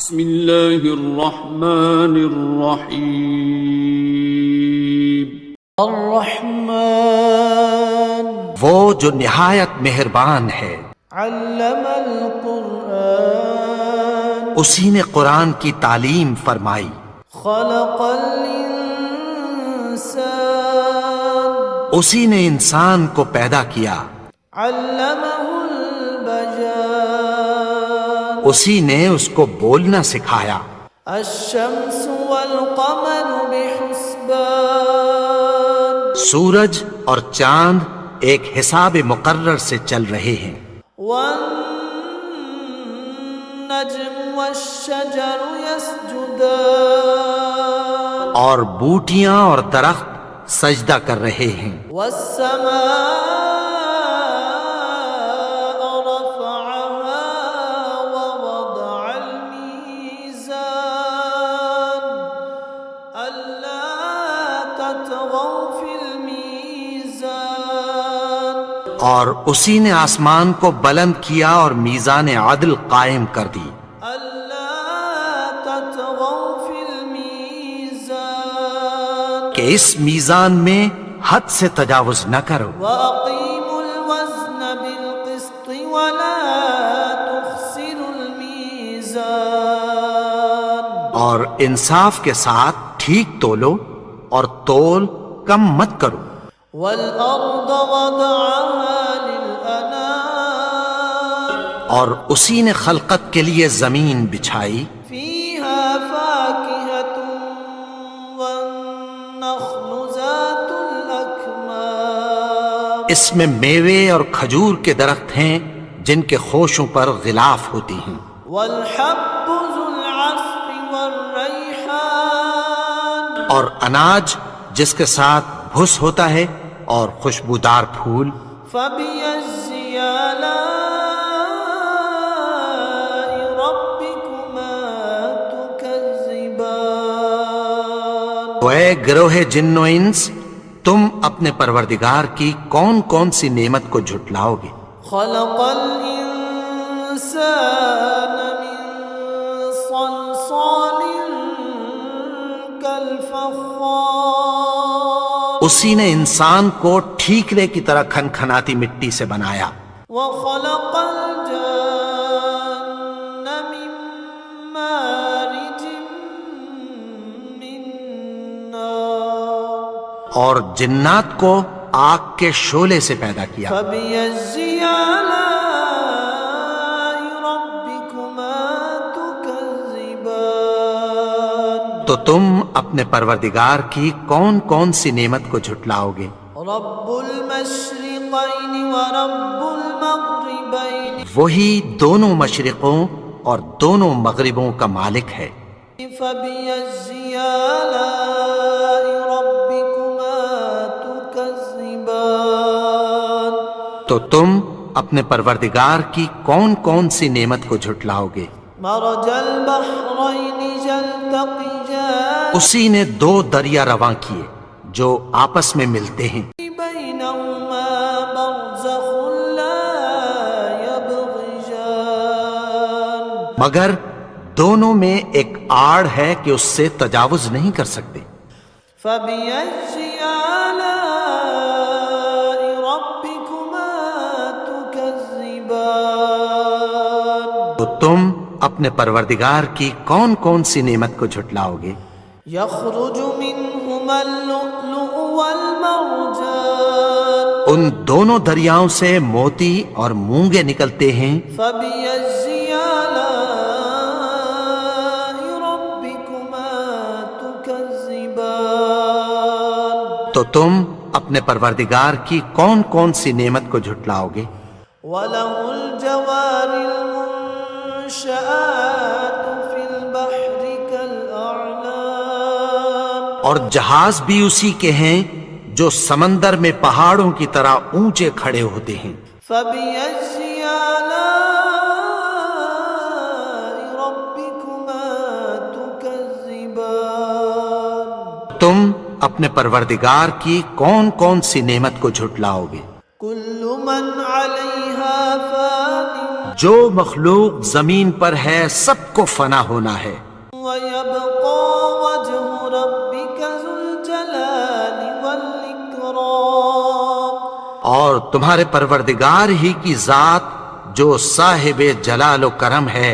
بسم اللہ الرحمن الرحیم۔ الرحمن وہ جو نہایت مہربان ہے، علم القرآن اسی نے قرآن کی تعلیم فرمائی، خلق الانسان اسی نے انسان کو پیدا کیا، علمہ البیان اسی نے اس کو بولنا سکھایا، الشمس والقمر بحسبان سورج اور چاند ایک حساب مقرر سے چل رہے ہیں، والنجم والشجر يسجدان اور بوٹیاں اور درخت سجدہ کر رہے ہیں، والسماء رفعها ووضع الميزان ألا تطغوا في الميزان اور اسی نے آسمان کو بلند کیا اور میزان عدل قائم کر دی، ألا تطغوا في الميزان کہ اس میزان میں حد سے تجاوز نہ کرو، وَأَقِيمُوا الْوَزْنَ بِالْقِسْطِ وَلَا تُخْسِرُوا الْمِيزَانَ اور انصاف کے ساتھ ٹھیک تولو اور تول کم مت کرو، وَالْأَرْضَ وَضَعَهَا لِلْأَنَامِ اور اسی نے خلقت کے لیے زمین بچھائی، فِيهَا فَاكِهَةٌ وَالنَّخْلُ ذَاتُ الْأَكْمَامِ اس میں میوے اور کھجور کے درخت ہیں جن کے خوشوں پر غلاف ہوتی ہیں، وَالْحَبُّ ذُو الْعَصْفِ وَالرَّيْحَانُ اور اناج جس کے ساتھ بھس ہوتا ہے اور خوشبودار پھول، فَبِأَيِّ آلَاءِ رَبِّكُمَا تُكَذِّبَانِ تو اے گروہ جن و انس، تم اپنے پروردگار کی کون کون سی نعمت کو جھٹلاؤ گے؟ خلق الانسان من صلصال كالفخار اسی نے انسان کو ٹھیکرے کی طرح کھنکھناتی مٹی سے بنایا، وخلق الجان من مارج من نار اور جنات کو آگ کے شعلے سے پیدا کیا، فبأي آلاء ربكما تكذبان تو تم اپنے پروردگار کی کون کون سی نعمت کو جھٹلاؤ گے؟ رب المشرقين ورب المغربين وہی دونوں مشرقوں اور دونوں مغربوں کا مالک ہے، فبأي آلاء ربكما تكذبان تو تم اپنے پروردگار کی کون کون سی نعمت کو جھٹلاؤ گے؟ مرج البحرين يلتقيان اسی نے دو دریا رواں کیے جو آپس میں ملتے ہیں، بينهما برزخ لا يبغيان مگر دونوں میں ایک آڑ ہے کہ اس سے تجاوز نہیں کر سکتے، فبأي آلاء ربكما تكذبان تو تم اپنے پروردگار کی کون کون سی نعمت کو جھٹلاؤ گے؟ يخرج منهما اللؤلؤ والمرجان ان دونوں دریاؤں سے موتی اور مونگے نکلتے ہیں، فبأي آلاء ربكما تكذبان تو تم اپنے پروردگار کی کون کون سی نعمت کو جھٹلاؤ گے؟ وله الجوار المنشآت في البحر كالأعلام اور جہاز بھی اسی کے ہیں جو سمندر میں پہاڑوں کی طرح اونچے کھڑے ہوتے ہیں، فبأي آلاء ربكما تكذبان تم اپنے پروردگار کی کون کون سی نعمت کو جھٹلاؤ گے؟ كل من عليها فان جو مخلوق زمین پر ہے سب کو فنا ہونا ہے، وَيَبْقَى وَجْهُ رَبِّكَ ذُو الْجَلَالِ وَالْإِكْرَامِ اور تمہارے پروردگار ہی کی ذات جو صاحب جلال و کرم ہے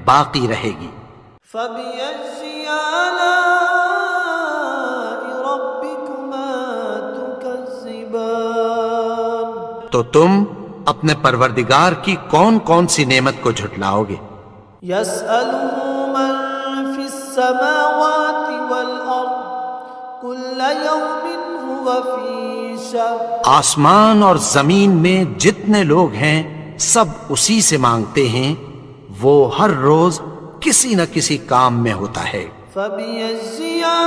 باقی رہے گی۔ فَبِأَيِّ آلَاءِ رَبِّكُمَا تُكَذِّبَانِ تو تم اپنے پروردگار کی کون کون سی نعمت کو جھٹلاؤ گے؟ يَسْأَلُهُ مَن فِي السَّمَاوَاتِ وَالْأَرْضِ كُلَّ يَوْمٍ هُوَ فِي شَأْنٍ آسمان اور زمین میں جتنے لوگ ہیں سب اسی سے مانگتے ہیں، وہ ہر روز کسی نہ کسی کام میں ہوتا ہے۔ فَبِأَيِّ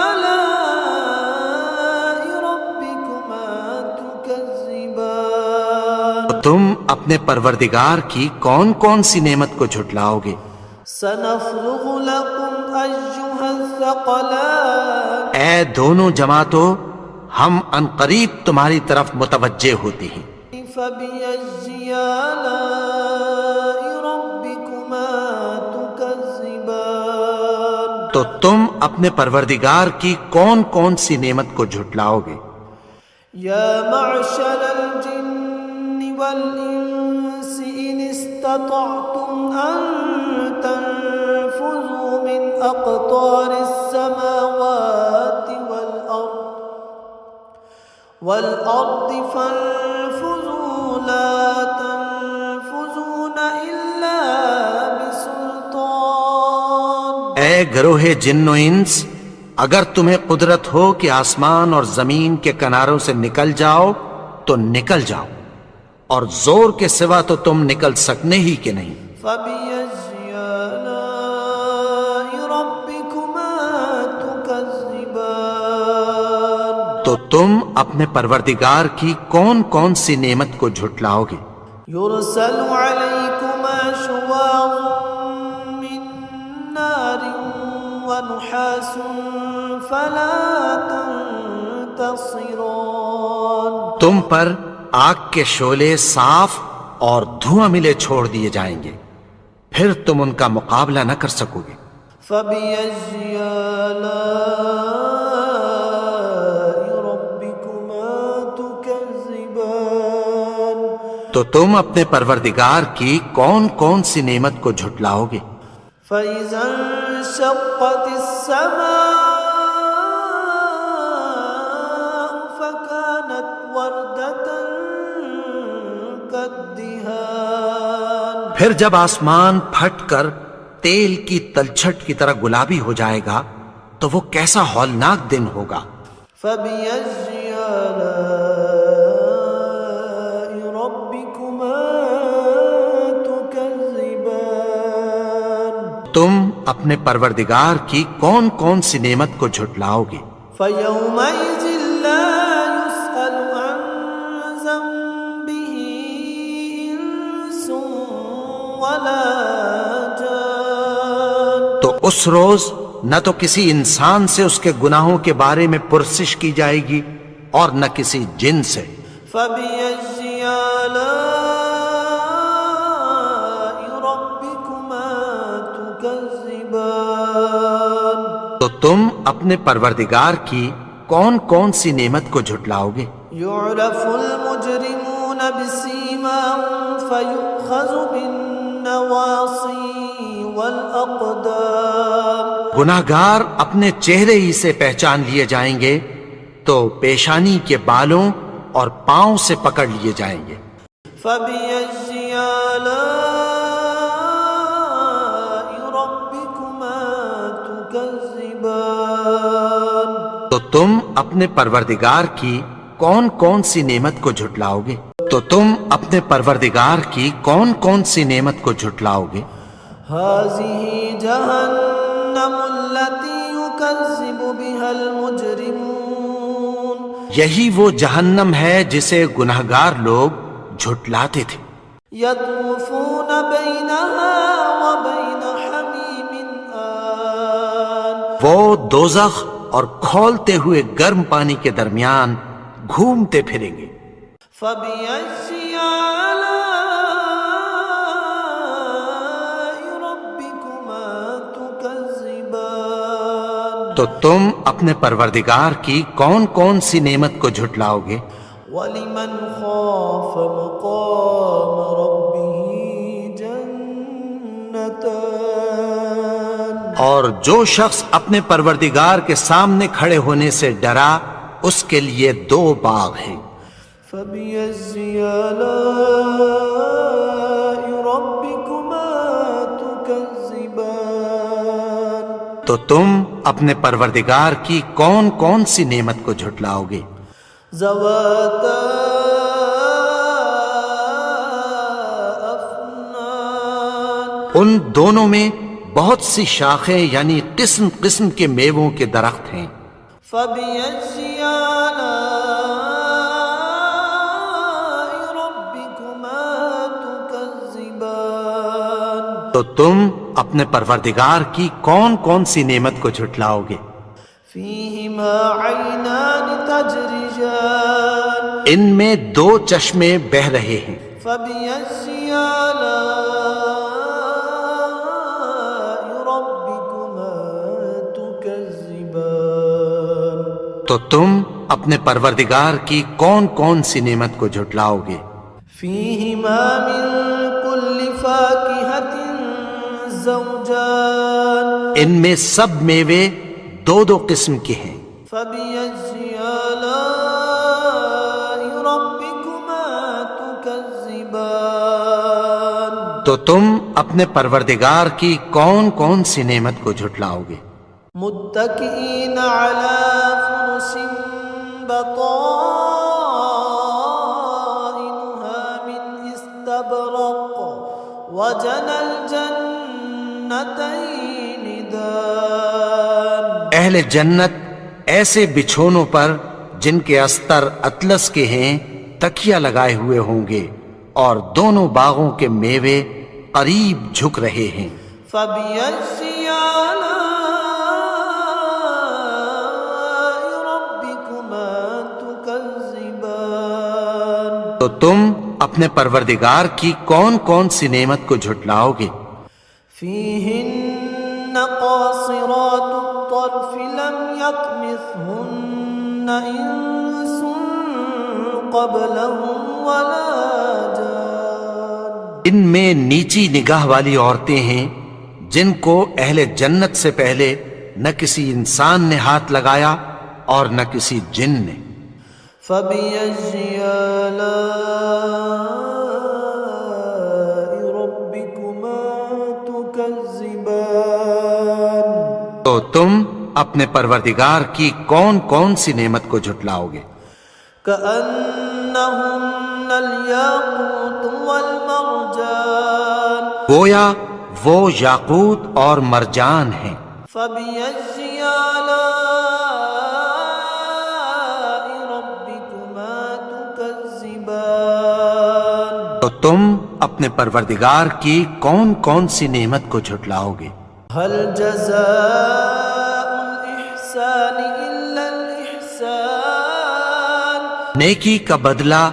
آلَاءِ رَبِّكُمَا تُكَذِّبَانِ تم اپنے پروردگار کی کون کون سی نعمت کو جھٹلاؤ گے؟ سَنَفْرُغُ لَكُمْ أَيُّهَا الثَّقَلَانِ اے دونوں جماعتوں، ہم عنقریب تمہاری طرف متوجہ ہوتے ہیں۔ فَبِأَيِّ آلَاءِ رَبِّكُمَا تُكَذِّبَانِ تو تم اپنے پروردگار کی کون کون سی نعمت کو جھٹلاؤ گے؟ يَا مَعْشَرَ الْجِنِّ وَالْإِنسِ إِنِ اسْتَطَعْتُمْ أَن تَنفُذُوا مِنْ أَقْطَارِ السَّمَاوَاتِ وَالْأَرْضِ فَانفُذُوا لَا تَنفُذُونَ إِلَّا بِسُلْطَانٍ اے گروہ جن و انس، اگر تمہیں قدرت ہو کہ آسمان اور زمین کے کناروں سے نکل جاؤ تو نکل جاؤ، اور زور کے سوا تو تم نکل سکنے ہی کہ نہیں۔ فَبِأَيِّ آلَاءِ رَبِّكُمَا تُكَذِّبَانِ تو تم اپنے پروردگار کی کون کون سی نعمت کو جھٹلاؤ گے؟ يُرْسَلُ عَلَيْكُمَا شُوَاظٌ مِّن نَّارٍ وَنُحَاسٌ فَلَا تَنتَصِرَانِ تم پر آگ کے شعلے صاف اور دھواں ملے چھوڑ دیے جائیں گے، پھر تم ان کا مقابلہ نہ کر سکو گے۔ فَبِأَيِّ آلَاءِ رَبِّكُمَا تُكَذِّبَانِ تو تم اپنے پروردگار کی کون کون سی نعمت کو جھٹلاؤ گے؟ فَإِذَا انشَقَّتِ السَّمَاءُ فَكَانَتْ وَرْدَةً كَالدِّهَانِ پھر جب آسمان پھٹ کر تیل کی تلچھٹ کی طرح گلابی ہو جائے گا تو وہ کیسا ہولناک دن ہوگا۔ فَبِأَيِّ آلَاءِ رَبِّكُمَا تُكَذِّبَانِ تم اپنے پروردگار کی کون کون سی نعمت کو جھٹلاؤ گے؟ فَيَوْمَئِذٍ لَا يُسْأَلُ عَن ذَنبِهِ إِنسٌ وَلَا جَانٌ تو اس روز نہ تو کسی انسان سے اس کے گناہوں کے بارے میں پرسش کی جائے گی اور نہ کسی جن سے۔ فَبِأَيِّ آلَاءِ رَبِّكُمَا تُكَذِّبَانِ تو تم اپنے پروردگار کی کون کون سی نعمت کو جھٹلاؤ گے؟ يُعْرَفُ الْمُجْرِمُونَ بِسِيمَاهُمْ فَيُؤْخَذُ بِالنَّوَاصِي وَالْأَقْدَامِ گناہگار اپنے چہرے ہی سے پہچان لیے جائیں گے تو پیشانی کے بالوں اور پاؤں سے پکڑ لیے جائیں گے۔ فَبِأَيِّ آلَاءِ رَبِّكُمَا تُكَذِّبَانِ تو تم اپنے پروردگار کی کون کون سی نعمت کو جھٹلاؤ گے؟ تو تم اپنے پروردگار کی کون کون سی نعمت کو جھٹلاؤ گے؟ هَذِهِ جَهَنَّمُ الَّتِي يُكَذِّبُ بِهَا الْمُجْرِمُونَ یہی وہ جہنم ہے جسے گناہگار لوگ جھٹلاتے تھے۔ يَطُوفُونَ بَيْنَهَا وَبَيْنَ حَمِيمٍ آن وہ دوزخ اور کھولتے ہوئے گرم پانی کے درمیان گھومتے پھریں گے۔ فَبِأَيِّ آلَاءِ تو تم اپنے پروردگار کی کون کون سی نعمت کو جھٹلاؤ گے؟ وَلِمَنْ خَافَ مَقَامَ رَبِّهِ جَنَّتَانِ اور جو شخص اپنے پروردگار کے سامنے کھڑے ہونے سے ڈرا اس کے لیے 2 باغ ہیں۔ فَبِأَيِّ آلَاءِ رَبِّكُمَا تُكَذِّبَانِ تو تم اپنے پروردگار کی کون کون سی نعمت کو جھٹلاؤ گے؟ ذَوَاتَا أَفْنَانٍ ان دونوں میں بہت سی شاخیں یعنی قسم قسم کے میووں کے درخت ہیں۔ فَبِأَيِّ آلَاءِ رَبِّكُمَا تُكَذِّبَانِ تو تم اپنے پروردگار کی کون کون سی نعمت کو جھٹلاؤ گے؟ فِيهِمَا عَيْنَانِ تَجْرِيَانِ ان میں 2 چشمے بہہ رہے ہیں۔ فَبِأَيِّ آلَاءِ رَبِّكُمَا تُكَذِّبَانِ تو تم اپنے پروردگار کی کون کون سی نعمت کو جھٹلاؤ گے؟ فِيهِمَا مِن كُلِّ فَاكِهَةٍ زَوْجَانِ ان میں سب میوے 2 قسم کے ہیں۔ فَبِأَيِّ آلَاءِ رَبِّكُمَا تُكَذِّبَانِ تو تم اپنے پروردگار کی کون کون سی نعمت کو جھٹلاؤ گے؟ متكئين على فرش بطائنها من استبرق وجنى الجنتين دان اہل جنت ایسے بچھونوں پر جن کے استر اطلس کے ہیں تکیہ لگائے ہوئے ہوں گے اور دونوں باغوں کے میوے قریب جھک رہے ہیں۔ فَبِأَيِّ آلَاءِ رَبِّكُمَا تُكَذِّبَانِ تو تم اپنے پروردگار کی کون کون سی نعمت کو جھٹلاؤ گے؟ فِيهِنَّ قَاصِرَاتُ الطَّرْفِ لَمْ يَطْمِثْهُنَّ إِنسٌ قَبْلَهُمْ وَلَا جَانٌ ان میں نیچی نگاہ والی عورتیں ہیں جن کو اہل جنت سے پہلے نہ کسی انسان نے ہاتھ لگایا اور نہ کسی جن نے۔ فَبِأَيِّ آلَاءِ رَبِّكُمَا تُكَذِّبَانِ تو تم اپنے پروردگار کی کون کون سی نعمت کو جھٹلاؤ گے؟ كَأَنَّهُنَّ الْيَاقُوتُ وَالْمَرْجَانُ گویا وہ یاقوت اور مرجان ہیں۔ فَبِأَيِّ آلَاءِ رَبِّكُمَا تُكَذِّبَانِ تو تم اپنے پروردگار کی کون کون سی نعمت کو جھٹلاؤ گے؟ هَلْ جَزَاءُ الْإِحْسَانِ إِلَّا الْإِحْسَانُ نیکی کا بدلہ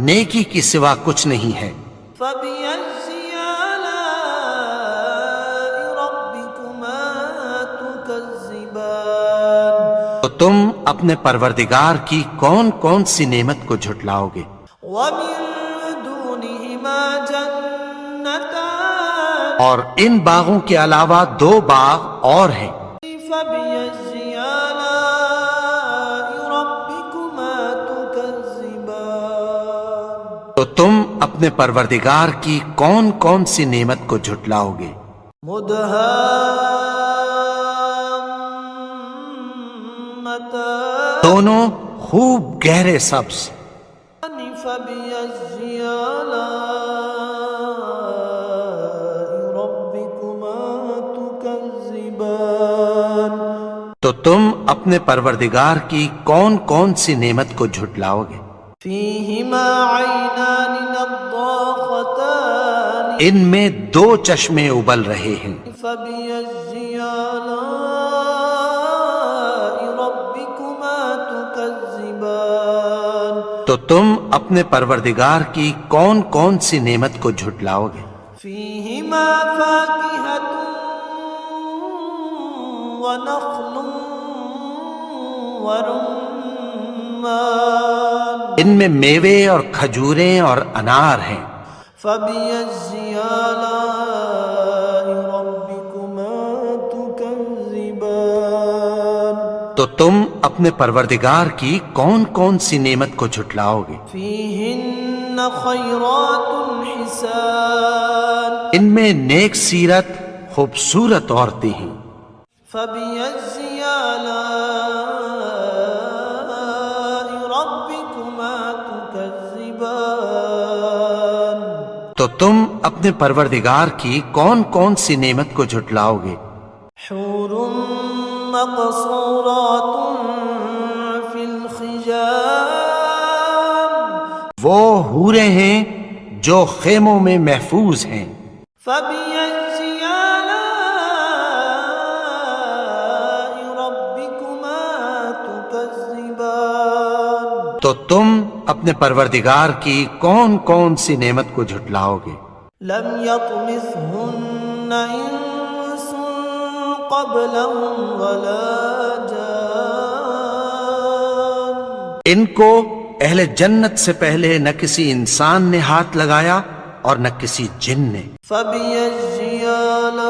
نیکی کی سوا کچھ نہیں ہے۔ فَبِأَيِّ آلَاءِ رَبِّكُمَا تُكَذِّبَانِ تو تم اپنے پروردگار کی کون کون سی نعمت کو جھٹلاؤ گے؟ وَمِن دُونِهِمَا جَنَّتَانِ اور ان باغوں کے علاوہ 2 باغ اور ہیں۔ فَبِأَيِّ آلَاءِ رَبِّكُمَا تُكَذِّبَانِ تو تم اپنے پروردگار کی کون کون سی نعمت کو جھٹلاؤ گے؟ مُدْهَامَّتَانِ دونوں خوب گہرے سبز۔ فَبِأَيِّ آلَاءِ رَبِّكُمَا تُكَذِّبَانِ تو تم اپنے پروردگار کی کون کون سی نعمت کو جھٹلاؤ گے؟ فِيهِمَا عَيْنَانِ نَضَّاخَتَانِ ان میں 2 چشمے ابل رہے ہیں۔ فَبِأَيِّ آلَاءِ رَبِّكُمَا تُكَذِّبَانِ تو تم اپنے پروردگار کی کون کون سی نعمت کو جھٹلاؤ گے؟ فِيهِمَا فَاكِهَةٌ وَنَخْلٌ ورمان ان میں میوے اور کھجوریں اور انار ہیں۔ فبأي آلاء ربكما تكذبان تو تم اپنے پروردگار کی کون کون سی نعمت کو جھٹلاؤ گے؟ فيهن خيرات حسان ان میں نیک سیرت خوبصورت عورتیں ہیں۔ فبأي آلاء ربكما تكذبان تو تم اپنے پروردگار کی کون کون سی نعمت کو جھٹلاؤ گے؟ حور مقصورات في الخيام وہ حوریں ہیں جو خیموں میں محفوظ ہیں۔ فبأي آلاء ربكما تكذبان تو تم اپنے پروردگار کی کون کون سی نعمت کو جھٹلاؤ گے؟ لم يطمثهن انس قبلهم ولا جان ان کو اہل جنت سے پہلے نہ کسی انسان نے ہاتھ لگایا اور نہ کسی جن نے۔ فبأي آلاء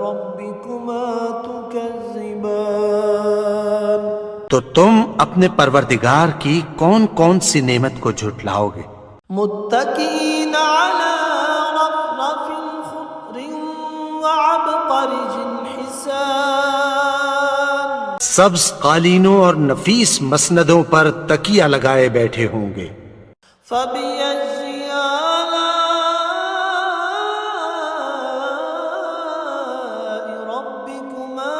ربكما تكذبان تو تم اپنے پروردگار کی کون کون سی نعمت کو جھٹلاؤ گے؟ متكئين على رفرف خضر وعبقرج حسان سبز قالینوں اور نفیس مسندوں پر تکیہ لگائے بیٹھے ہوں گے۔ فبأي آلاء ربكما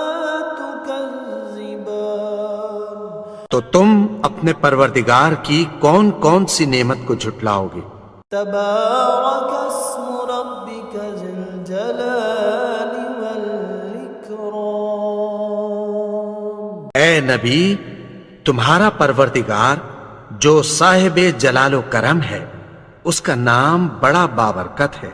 تكذبان تو تم اپنے پروردگار کی کون کون سی نعمت کو جھٹلاؤ گے؟ تبارك اسم ربك ذي الجلال والإكرام اے نبی، تمہارا پروردگار جو صاحب جلال و کرم ہے، اس کا نام بڑا بابرکت ہے۔